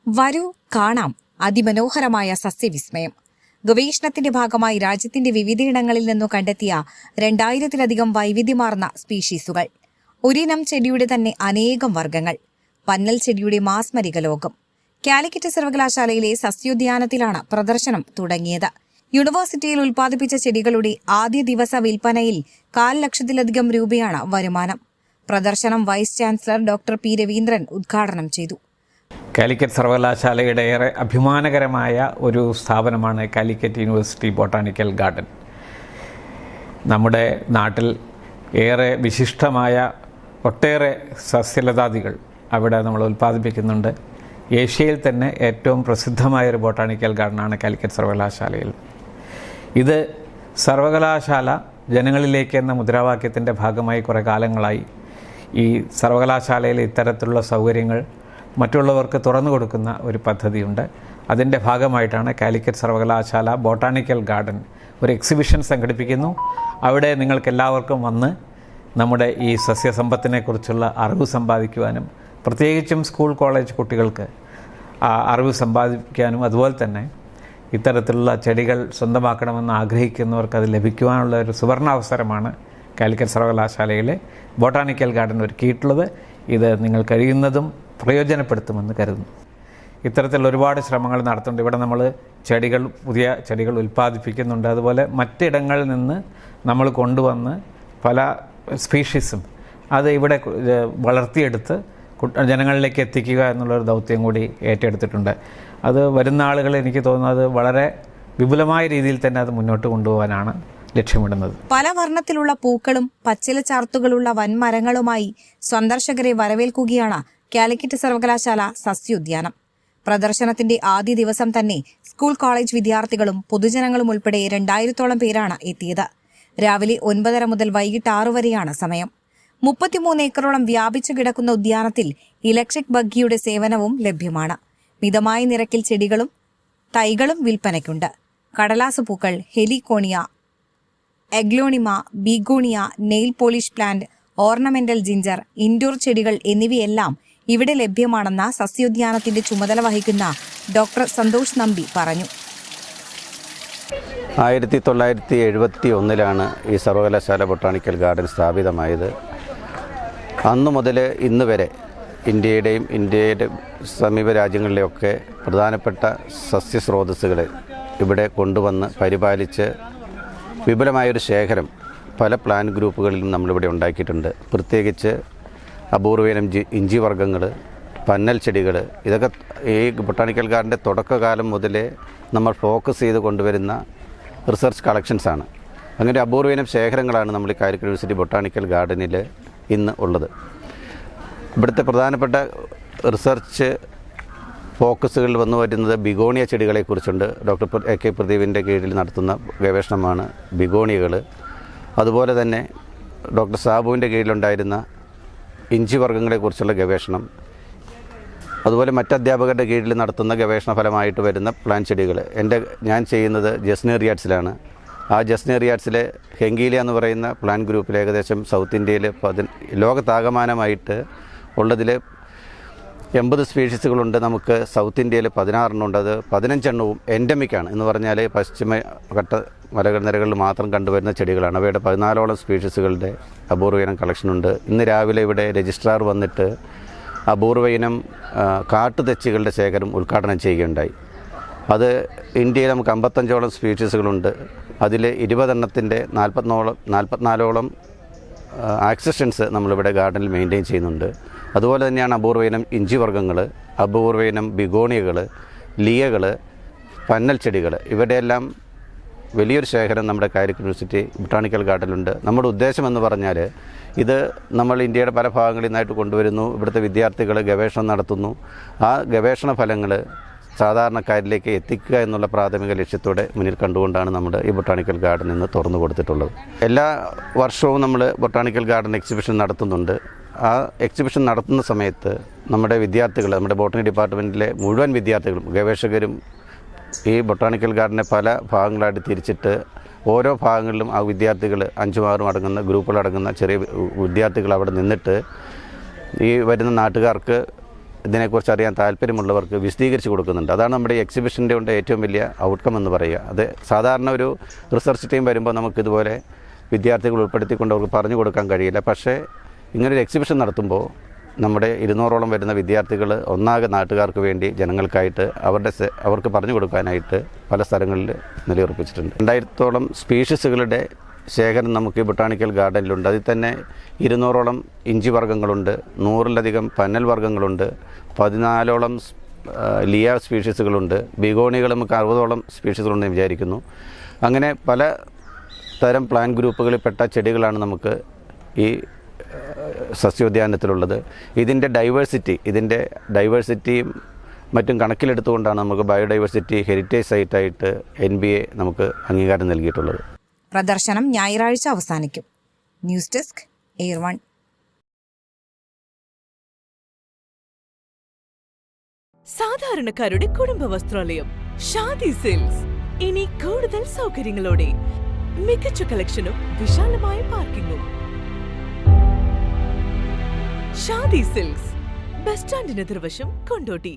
വരൂ കാണാം അതിമനോഹരമായ സസ്യവിസ്മയം. ഗവേഷണത്തിന്റെ ഭാഗമായി രാജ്യത്തിന്റെ വിവിധയിടങ്ങളിൽ നിന്നു കണ്ടെത്തിയ 2000-ലധികം വൈവിധ്യമാർന്ന സ്പീഷീസുകൾ. ഒരിനം ചെടിയുടെ തന്നെ അനേകം വർഗ്ഗങ്ങൾ. പന്നൽ ചെടിയുടെ മാസ്മരിക ലോകം. കാലിക്കറ്റ് സർവകലാശാലയിലെ സസ്യോദ്യാനത്തിലാണ് പ്രദർശനം തുടങ്ങിയത്. യൂണിവേഴ്സിറ്റിയിൽ ഉൽപ്പാദിപ്പിച്ച ചെടികളുടെ ആദ്യ ദിവസ വിൽപ്പനയിൽ 1,00,000-ലധികം രൂപയാണ് വരുമാനം. പ്രദർശനം vice chancellor doctor P Raveendran ഉദ്ഘാടനം ചെയ്തു. കാലിക്കറ്റ് സർവകലാശാലയുടെ ഏറെ അഭിമാനകരമായ ഒരു സ്ഥാപനമാണ് കാലിക്കറ്റ് യൂണിവേഴ്സിറ്റി ബൊട്ടാണിക്കൽ ഗാർഡൻ. നമ്മുടെ നാട്ടിൽ ഏറെ വിശിഷ്ടമായ ഒട്ടേറെ സസ്യലതാദികൾ അവിടെ നമ്മൾ ഉൽപ്പാദിപ്പിക്കുന്നുണ്ട്. ഏഷ്യയിൽ തന്നെ ഏറ്റവും പ്രസിദ്ധമായൊരു ബൊട്ടാണിക്കൽ ഗാർഡനാണ് കാലിക്കറ്റ് സർവകലാശാലയിൽ. ഇത് സർവകലാശാല ജനങ്ങളിലേക്ക് എന്ന മുദ്രാവാക്യത്തിൻ്റെ ഭാഗമായി കുറേ കാലങ്ങളായി ഈ സർവകലാശാലയിൽ ഇത്തരത്തിലുള്ള സൗകര്യങ്ങൾ മറ്റുള്ളവർക്ക് തുറന്നു കൊടുക്കുന്ന ഒരു പദ്ധതിയുണ്ട്. അതിൻ്റെ ഭാഗമായിട്ടാണ് കാലിക്കറ്റ് സർവകലാശാല ബൊട്ടാണിക്കൽ ഗാർഡൻ ഒരു എക്സിബിഷൻ സംഘടിപ്പിക്കുന്നു. അവിടെ നിങ്ങൾക്കെല്ലാവർക്കും വന്ന് നമ്മുടെ ഈ സസ്യസമ്പത്തിനെക്കുറിച്ചുള്ള അറിവ് സമ്പാദിക്കുവാനും പ്രത്യേകിച്ചും സ്കൂൾ കോളേജ് കുട്ടികൾക്ക് അറിവ് സമ്പാദിക്കാനും അതുപോലെ തന്നെ ഇത്തരത്തിലുള്ള ചെടികൾ സ്വന്തമാക്കണമെന്ന് ആഗ്രഹിക്കുന്നവർക്ക് അത് ലഭിക്കുവാനുള്ള ഒരു സുവർണാവസരമാണ് കാലിക്കറ്റ് സർവകലാശാലയിലെ ബൊട്ടാണിക്കൽ ഗാർഡൻ ഒരുക്കിയിട്ടുള്ളത്. ഇത് നിങ്ങൾ കഴിയുന്നതും പ്രയോജനപ്പെടുത്തുമെന്ന് കരുതുന്നു. ഇത്തരത്തിലുള്ള ഒരുപാട് ശ്രമങ്ങൾ നടത്തുന്നുണ്ട്. ഇവിടെ നമ്മൾ പുതിയ ചെടികൾ ഉൽപ്പാദിപ്പിക്കുന്നുണ്ട്. അതുപോലെ മറ്റിടങ്ങളിൽ നിന്ന് നമ്മൾ കൊണ്ടുവന്ന് പല സ്പീഷീസും അത് ഇവിടെ വളർത്തിയെടുത്ത് ജനങ്ങളിലേക്ക് എത്തിക്കുക എന്നുള്ളൊരു ദൗത്യം കൂടി ഏറ്റെടുത്തിട്ടുണ്ട്. അത് വരുന്ന ആളുകൾ എനിക്ക് തോന്നുന്നത് വളരെ വിപുലമായ രീതിയിൽ തന്നെ അത് മുന്നോട്ട് കൊണ്ടുപോകാനാണ് ലക്ഷ്യമിടുന്നത്. പല വർണ്ണത്തിലുള്ള പൂക്കളും പച്ചില ചാർത്തുകളുള്ള വൻമരങ്ങളുമായി സന്ദർശകരെ വരവേൽക്കുകയാണ് കാലിക്കറ്റ് സർവകലാശാല സസ്യോദ്യാനം. പ്രദർശനത്തിന്റെ ആദ്യ ദിവസം തന്നെ സ്കൂൾ കോളേജ് വിദ്യാർത്ഥികളും പൊതുജനങ്ങളും ഉൾപ്പെടെ 2000-ഓളം പേരാണ് എത്തിയത്. രാവിലെ 9:30 മുതൽ വൈകിട്ട് 6 വരെയാണ് സമയം. 33 ഏക്കറോളം വ്യാപിച്ചു കിടക്കുന്ന ഉദ്യാനത്തിൽ ഇലക്ട്രിക് ബഗ്ഗിയുടെ സേവനവും ലഭ്യമാണ്. മിതമായ നിരക്കിൽ ചെടികളും തൈകളും വിൽപ്പനയ്ക്കുണ്ട്. കടലാസ് പൂക്കൾ, heliconia, aglaonema, begonia, nail polish plant, ornamental ginger, indoor ചെടികൾ എന്നിവയെല്ലാം ഇവിടെ ലഭ്യമാണെന്ന് സസ്യോദ്യാനത്തിന്റെ ചുമതല വഹിക്കുന്ന ഡോക്ടർ സന്തോഷ് നമ്പി പറഞ്ഞു. 1971 ഈ സർവകലാശാല ബൊട്ടാണിക്കൽ ഗാർഡൻ സ്ഥാപിതമായത്. അന്നു മുതൽ ഇന്ന് വരെ ഇന്ത്യയുടെ സമീപ രാജ്യങ്ങളിലെയൊക്കെ പ്രധാനപ്പെട്ട സസ്യസ്രോതസ്സുകൾ ഇവിടെ കൊണ്ടുവന്ന് പരിപാലിച്ച് വിപുലമായൊരു ശേഖരം പല പ്ലാന്റ് ഗ്രൂപ്പുകളിലും നമ്മളിവിടെ ഉണ്ടാക്കിയിട്ടുണ്ട്. പ്രത്യേകിച്ച് അപൂർവയിനം ഇഞ്ചി വർഗ്ഗങ്ങൾ, പന്നൽ ചെടികൾ, ഇതൊക്കെ ഈ ബൊട്ടാണിക്കൽ ഗാർഡൻ്റെ തുടക്കകാലം മുതലേ നമ്മൾ ഫോക്കസ് ചെയ്ത് കൊണ്ടുവരുന്ന റിസർച്ച് കളക്ഷൻസാണ്. അങ്ങനെ അപൂർവയിനം ശേഖരങ്ങളാണ് നമ്മൾ ഈ കാലിക്കറ്റ് യൂണിവേഴ്സിറ്റി ബൊട്ടാണിക്കൽ ഗാർഡനിൽ ഇന്ന് ഉള്ളത്. ഇവിടുത്തെ പ്രധാനപ്പെട്ട റിസർച്ച് ഫോക്കസുകളിൽ വന്നു വരുന്നത് ബിഗോണിയ ചെടികളെക്കുറിച്ചുണ്ട്. ഡോക്ടർ AK പ്രദീപിൻ്റെ കീഴിൽ നടത്തുന്ന ഗവേഷണമാണ് ബിഗോണിയകൾ. അതുപോലെ തന്നെ ഡോക്ടർ സാബുവിൻ്റെ കീഴിലുണ്ടായിരുന്ന ഇഞ്ചി വർഗ്ഗങ്ങളെക്കുറിച്ചുള്ള ഗവേഷണം, അതുപോലെ മറ്റധ്യാപകരുടെ കീഴിൽ നടത്തുന്ന ഗവേഷണ ഫലമായിട്ട് വരുന്ന പ്ലാന്റ് ചെടികൾ. ഞാൻ ചെയ്യുന്നത് ജസ്നേറിയാറ്റ്സിലാണ്. ആ ജസ്നേറിയാറ്റ്സിലെ ഹെങ്കീലിയ എന്ന് പറയുന്ന പ്ലാന്റ് ഗ്രൂപ്പിൽ ഏകദേശം സൗത്ത് ഇന്ത്യയിൽ ലോകത്താകമാനമായിട്ട് ഉള്ളതിൽ 80 സ്പീഷീസുകളുണ്ട്. നമുക്ക് സൗത്ത് ഇന്ത്യയിൽ 16 ഉണ്ട്. അത് 15 എൻഡമിക്കാണ് എന്ന് പറഞ്ഞാൽ പശ്ചിമഘട്ട മലനിരകളിൽ മാത്രം കണ്ടുവരുന്ന ചെടികളാണ്. അവയുടെ 14ഓളം സ്പീഷീസുകളുടെ അപൂർവ ഇനം കളക്ഷനുണ്ട്. ഇന്ന് രാവിലെ ഇവിടെ രജിസ്ട്രാർ വന്നിട്ട് അപൂർവ ഇനം കാട്ടുതെച്ചികളുടെ ശേഖരം ഉദ്ഘാടനം ചെയ്യുകയുണ്ടായി. അത് ഇന്ത്യയിൽ നമുക്ക് 55ഓളം സ്പീഷീസുകളുണ്ട്. അതിൽ 20 44ഓളം ആക്സിസ്റ്റൻസ് നമ്മളിവിടെ ഗാർഡനിൽ മെയിൻറ്റെയിൻ ചെയ്യുന്നുണ്ട്. അതുപോലെ തന്നെയാണ് അപൂർവ ഇനം ഇഞ്ചി വർഗ്ഗങ്ങൾ, അപൂർവ ഇനം ബിഗോണിയകൾ, ലിയകൾ, പന്നൽ ചെടികൾ, ഇവരുടെയെല്ലാം വലിയൊരു ശേഖരം നമ്മുടെ കാലിക്കറ്റ് യൂണിവേഴ്സിറ്റി ബൊട്ടാണിക്കൽ ഗാർഡനിലുണ്ട്. നമ്മുടെ ഉദ്ദേശമെന്ന് പറഞ്ഞാൽ ഇത് നമ്മൾ ഇന്ത്യയുടെ പല ഭാഗങ്ങളിൽ നിന്നായിട്ട് കൊണ്ടുവരുന്നു. ഇവിടുത്തെ വിദ്യാർത്ഥികൾ ഗവേഷണം നടത്തുന്നു. ആ ഗവേഷണ ഫലങ്ങൾ സാധാരണക്കാരിലേക്ക് എത്തിക്കുക എന്നുള്ള പ്രാഥമിക ലക്ഷ്യത്തോടെ മുന്നിൽ കണ്ടുകൊണ്ടാണ് നമ്മുടെ ഈ ബൊട്ടാണിക്കൽ ഗാർഡൻ ഇന്ന് തുറന്നു കൊടുത്തിട്ടുള്ളത്. എല്ലാ വർഷവും നമ്മൾ ബൊട്ടാണിക്കൽ ഗാർഡൻ എക്സിബിഷൻ നടത്തുന്നുണ്ട്. ആ എക്സിബിഷൻ നടത്തുന്ന സമയത്ത് നമ്മുടെ വിദ്യാർത്ഥികൾ, നമ്മുടെ ബോട്ടണി ഡിപ്പാർട്ട്മെൻറ്റിലെ മുഴുവൻ വിദ്യാർത്ഥികളും ഗവേഷകരും ഈ ബൊട്ടാണിക്കൽ ഗാർഡനെ പല ഭാഗങ്ങളായിട്ട് തിരിച്ചിട്ട് ഓരോ ഭാഗങ്ങളിലും ആ വിദ്യാർത്ഥികൾ 5-6 അടങ്ങുന്ന ഗ്രൂപ്പുകളടങ്ങുന്ന ചെറിയ വിദ്യാർത്ഥികൾ അവിടെ നിന്നിട്ട് ഈ വരുന്ന നാട്ടുകാർക്ക് ഇതിനെക്കുറിച്ച് അറിയാൻ താല്പര്യമുള്ളവർക്ക് വിശദീകരിച്ച് കൊടുക്കുന്നുണ്ട്. അതാണ് നമ്മുടെ ഈ എക്സിബിഷൻ്റെ കൊണ്ട് ഏറ്റവും വലിയ ഔട്ട്കം എന്ന് പറയുക. അത് സാധാരണ ഒരു റിസർച്ച് ടീം വരുമ്പോൾ നമുക്കിതുപോലെ വിദ്യാർത്ഥികൾ ഉൾപ്പെടുത്തിക്കൊണ്ട് അവർക്ക് പറഞ്ഞു കൊടുക്കാൻ കഴിയില്ല. പക്ഷേ ഇങ്ങനൊരു എക്സിബിഷൻ നടത്തുമ്പോൾ നമ്മുടെ 200ഓളം വരുന്ന വിദ്യാർത്ഥികൾ ഒന്നാകെ നാട്ടുകാർക്ക് വേണ്ടി ജനങ്ങൾക്കായിട്ട് അവർക്ക് പറഞ്ഞു കൊടുക്കാനായിട്ട് പല സ്ഥലങ്ങളിൽ നിലയുറപ്പിച്ചിട്ടുണ്ട്. 2000ഓളം സ്പീഷീസുകളുടെ ശേഖരം നമുക്ക് ഈ ബൊട്ടാണിക്കൽ ഗാർഡനിലുണ്ട്. അതിൽ തന്നെ 200ഓളം ഇഞ്ചി വർഗ്ഗങ്ങളുണ്ട്, 100-ലധികം പന്നൽ വർഗ്ഗങ്ങളുണ്ട്, 14ഓളം ലിയ സ്പീഷീസുകളുണ്ട്, ബിഗോണികൾ നമുക്ക് 60ഓളം സ്പീഷീസുകളുണ്ടെന്ന് വിചാരിക്കുന്നു. അങ്ങനെ പല തരം പ്ലാൻ ഗ്രൂപ്പുകളിൽപ്പെട്ട ചെടികളാണ് നമുക്ക് ഈ സസ്യോദ്യാനത്തിലുള്ളത്. ഇതിൻ്റെ ഡൈവേഴ്സിറ്റിയും മറ്റും കണക്കിലെടുത്തുകൊണ്ടാണ് നമുക്ക് ബയോഡൈവേഴ്സിറ്റി ഹെറിറ്റേജ് സൈറ്റായിട്ട് NBA നമുക്ക് അംഗീകാരം നൽകിയിട്ടുള്ളത്. പ്രദർശനം ഞായറാഴ്ച അവസാനിക്കും. News desk air 1. സാധാരണക്കാരുടെ കുടുംബ വസ്ത്രാലയം ഷാദി സിൽക്സ് ഇനി കൂടുതൽ സൗകര്യങ്ങളോടെ മികച്ച കളക്ഷനും വിശാലമായ പാർക്കിങ്ങും. ഷാദി സിൽക്സ് ബസ് സ്റ്റാൻഡിന് എതിർവശം കൊണ്ടോട്ടി.